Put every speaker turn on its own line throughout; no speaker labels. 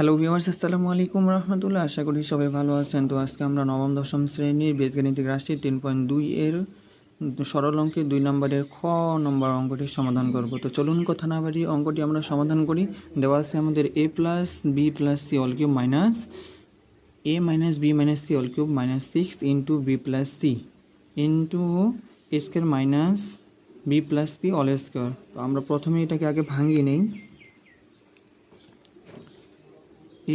Hello viewers, আসসালামু আলাইকুম রহমতুল্লাহ। আশা করি সবাই ভালো আছেন। তো আজকে আমরা নবম দশম শ্রেণীর বীজগাণিতিক রাশি 3.2 এর সরল অঙ্কে 2 নম্বরের খ নম্বর অঙ্কটি সমাধান করব। তো চলুন কথা না বাড়িয়ে অঙ্কটি আমরা সমাধান করি। দেওয়া আছে আমাদের a plus B plus C all cube minus a minus B minus C all cube minus 6 into B plus C into A square minus B plus C all square. তো আমরা প্রথমে এটাকে আগে ভাঙিয়ে নেই।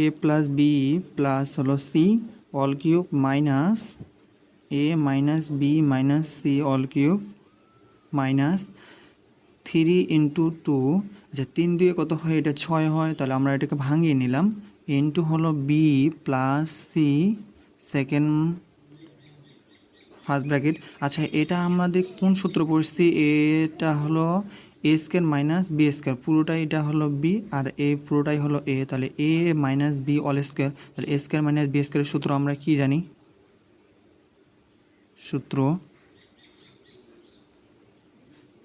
a প্লাস বি প্লাস হলো C all cube minus a minus B minus C all cube minus 3 into 2। আচ্ছা, 3 দিয়ে কত হয়? এটা 6 হয়। তাহলে আমরা এটাকে ভাঙিয়ে নিলাম। ইন্টু হলো B plus C second first bracket. আচ্ছা, এটা আমাদের কোন সূত্র পড়ছি? এটা হলো A square minus B square, পুরোটাই এটা হলো বি আর এ পুরোটাই হলো এ। তাহলে এ মাইনাস বি অল স্কোয়ার। তাহলে এ স্কোয়ার মাইনাস বি স্কোয়ারের সূত্র আমরা কি জানি? সূত্র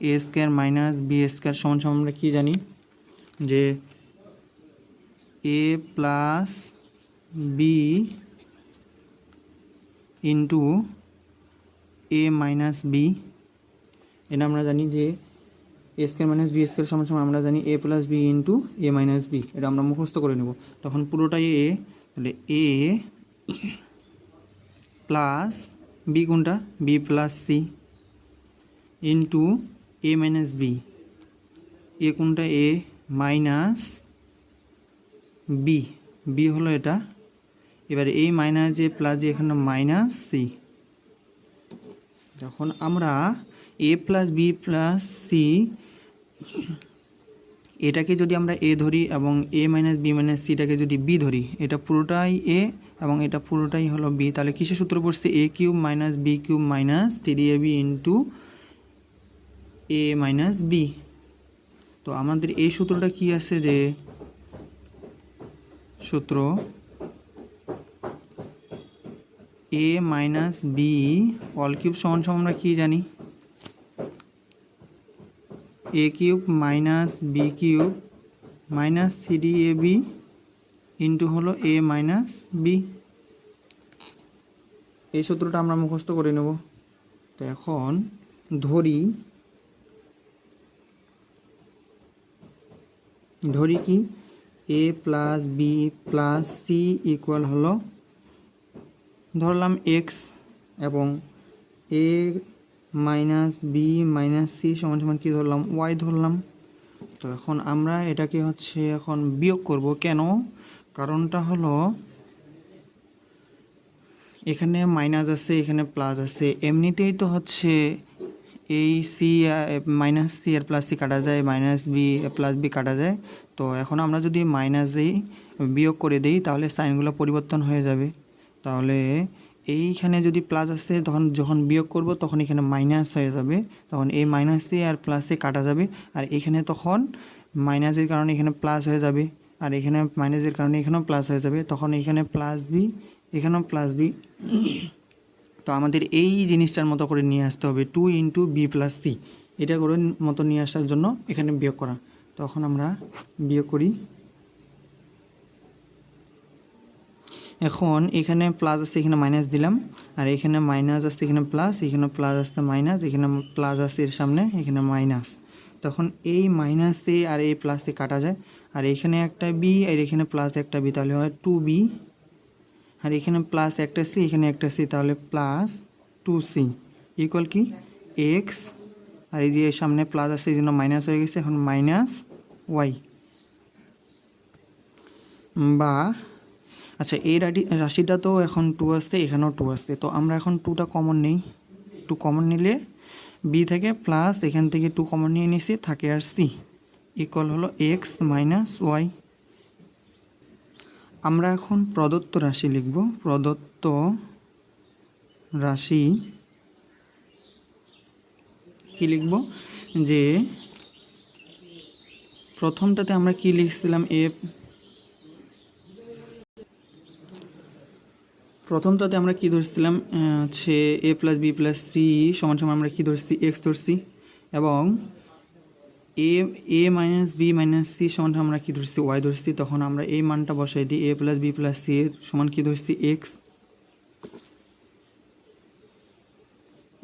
এ স্কোয়ার মাইনাস বি স্কোয়ার সমান সমান আমরা কি জানি? যে এ plus B into A minus B. এটা আমরা জানি যে এ স্কোয়ার মাইনাস বি স্কোয়ার সমান সমান আমরা জানি এ plus B into A minus B. এটা আমরা মুখস্থ করে নেব। তখন পুরোটাই এ, তাহলে এ প্লাস বি কোনটা? B plus C into A minus B. এ কোনটা? এ মাইনাস বি, বি হলো এটা। এবারে এই মাইনাস যে প্লাস যে এখানে মাইনাস সি। যখন আমরা A plus B plus C এটাকে যদি আমরা এ ধরি এবং এ মাইনাস বি মাইনাস সিটাকে যদি বি ধরি, এটা পুরোটাই এ এবং এটা পুরোটাই হলো বি। তাহলে কিসের সূত্র পড়ছে? A cube minus B cube minus 3ab into A minus B. তো আমাদের এই সূত্রটা কি আছে? যে সূত্র A minus B all cube সমান সমান আমরা কি জানি? A cube minus B cube minus 3ab into হলো এ মাইনাস বি। এই সূত্রটা আমরা মুখস্থ করে নেব। তো এখন ধরি কি? A plus B plus C equal হলো, ধরলাম এক্স, এবং A minus B minus C সমান সমান কী ধরলাম? ওয়াই ধরলাম। তো এখন আমরা এটাকে এখন বিয়োগ করব। কেন? কারণটা হলো এখানে মাইনাস আছে, এখানে প্লাস আছে। এমনিতেই তো এই সি মাইনাস সি আর প্লাস সি কাটা যায়, মাইনাস বি প্লাস বি কাটা যায়। তো এখন আমরা যদি মাইনাস দিই, বিয়োগ করে দিই, তাহলে সাইনগুলো পরিবর্তন হয়ে যাবে। তাহলে এইখানে যদি প্লাস আসে, তখন যখন বিয়োগ করব তখন এখানে মাইনাস হয়ে যাবে। তখন এই মাইনাস সি আর প্লাস সি কাটা যাবে। আর এখানে তখন মাইনাসের কারণে এখানে প্লাস হয়ে যাবে, আর এখানে মাইনাসের কারণে এখানেও প্লাস হয়ে যাবে। তখন এখানে প্লাস বি, এখানেও প্লাস বি। তো আমাদের এই জিনিসটার মতো করে নিয়ে আসতে হবে 2 ইন্টু বি প্লাস সি। এটা করে মতো নিয়ে আসার জন্য এখানে বিয়োগ করা। তখন আমরা বিয়োগ করি। এখন এখানে প্লাস আসছে, এখানে মাইনাস দিলাম, আর এখানে মাইনাস আসছে, এখানে প্লাস, এখানে প্লাস আসছে মাইনাস, এখানে প্লাস আসছে এর সামনে, এখানে মাইনাস। তখন এই মাইনাস সি আর এই প্লাস সি কাটা যায়, আর এখানে একটা বি আর এখানে প্লাস একটা বি, তাহলে হয় 2b। আর এখানে প্লাস একটা সি, এখানে একটা সি, তাহলে প্লাস 2c ইকুয়াল কি? এক্স। আর এই যে সামনে প্লাস আছে এই জন্য মাইনাস হয়ে গেছে, এখন মাইনাস ওয়াই। বা আচ্ছা, এই রাশিটা তো এখন 2 আসছে, এখানেও 2 আসছে। তো আমরা এখন 2টা কমন নেই। 2 কমন নিলে বি থেকে প্লাস, এখান থেকে 2 কমন নিয়ে নিছি, থাকে আর সি ইকুয়াল হলো এক্স মাইনাস ওয়াই। আমরা এখন প্রদত্ত রাশি লিখব। প্রদত্ত রাশি কি লিখব? যে প্রথমটাতে আমরা কি লিখছিলাম? প্রথমটাতে আমরা কি ধরছিলাম? এ প্লাস বি প্লাস সি সমান সমান আমরা কি ধরছি? এক্স ধরছি। এবং A minus B minus C সমান আমরা কী ধরছি ওয়াই ধরছি, তখন আমরা এই মানটা বসাই দিই এ প্লাস বি প্লাস সি এর সমান কী ধরছি এক্স,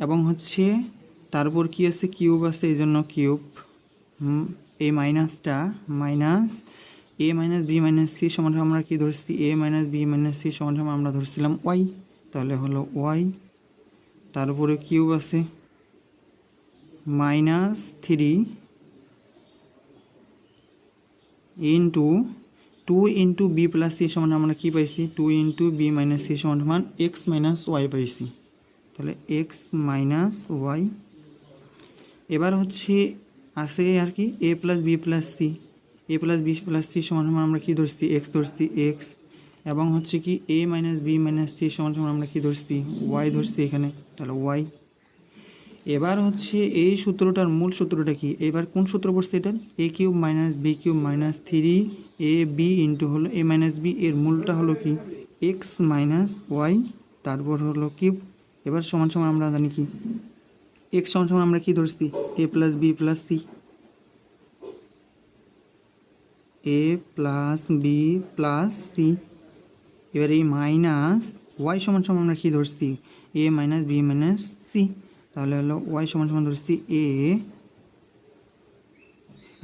এবং হচ্ছে তারপর কি আছে কিউব আছে এই জন্য কিউব, এই মাইনাসটা মাইনাস এ মাইনাস বি মাইনাস সি সমান আমরা কী ধরছি এ মাইনাস বি মাইনাস সি সমান আমরা ধরছিলাম ওয়াই, তাহলে হলো ওয়াই, তারপরে কিউব আছে minus 3 into 2 into B plus C সমান আমরা কী পাইছি 2 ইন্টু বি মাইনাস সি সমান এক্স মাইনাস ওয়াই পাইছি, তাহলে এক্স মাইনাস ওয়াই। এবার হচ্ছে আছে আর কি A plus B plus C, A plus B plus C সমান আমরা কী ধরছি এক্স ধরছি এক্স, এবং হচ্ছে কি এ মাইনাস বি মাইনাস সি সমান আমরা কী ধরছি ওয়াই ধরছি এখানে, তাহলে ওয়াই। এবার হচ্ছে এই সূত্রটার মূল সূত্রটা কি, এবার কোন সূত্র পড়ছে এটা A cube minus B cube minus 3 A B into হলো এ মাইনাস বি, এর মূলটা হলো কি এক্স মাইনাস ওয়াই, তারপর হলো কিউব। এবার সমান সমান আমরা জানি কি এক্স সমান সমান আমরা কি ধরছি এ প্লাস বি প্লাস সি, এ প্লাস বি প্লাস সি। এবার এই মাইনাস ওয়াই সমান সমান আমরা কী ধরছি এ মাইনাস বি মাইনাস সি, তাহলে হলো ওয়াই সমান সমান ধরছি এ,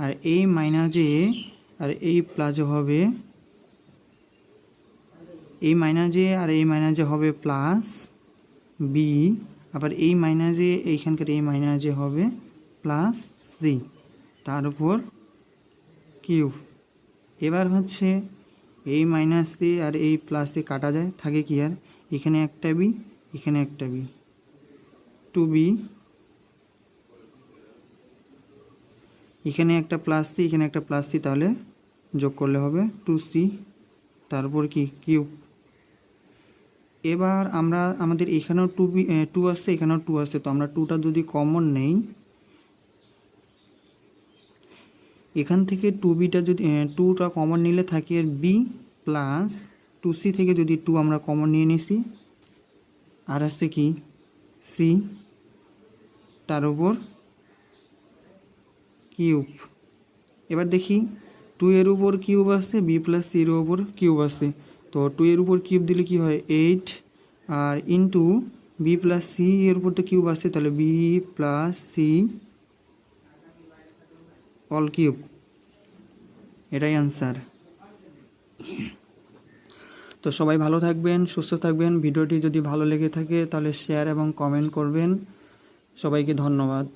আর এই মাইনাস এ আর এই প্লাসে হবে এই মাইনাসে আর এই মাইনাসে হবে প্লাস বি, আবার এই মাইনাসে এইখানকার এই মাইনাসে হবে প্লাস সি, তার উপর কিউব। এবার হচ্ছে এই মাইনাস সি আর এই প্লাস সি কাটা যায়, থাকে কি আর এখানে একটা বি এখানে একটা বি, 2b, এখানে একটা প্লাস সি এখানে একটা প্লাস সি, তাহলে যোগ করলে হবে 2c, তারপর কি কিউব। এবার আমরা আমাদের এখানেও 2 আসছে এখানেও 2 আসছে, তো আমরা 2টা যদি কমন নেই এখান থেকে 2bটা যদি 2টা কমন নিলে থাকে বি প্লাস 2c থেকে যদি 2 আমরা কমন নিয়ে নিছি আর আসছে কি সি, তার উপর কিউব। এবার দেখি 2 এর উপর কিউব আসছে বি প্লাস সির উপর কিউব আসছে, তো 2 এর উপর কিউব দিলে কি হয় 8, আর ইন্টু বি প্লাস সি এর উপর তো কিউব আসছে, তাহলে B plus C all cube, এটাই আনসার। তো সবাই ভালো থাকবেন সুস্থ থাকবেন, ভিডিওটি যদি ভালো লেগে থাকে তাহলে শেয়ার এবং কমেন্ট করবেন, সবাইকে ধন্যবাদ।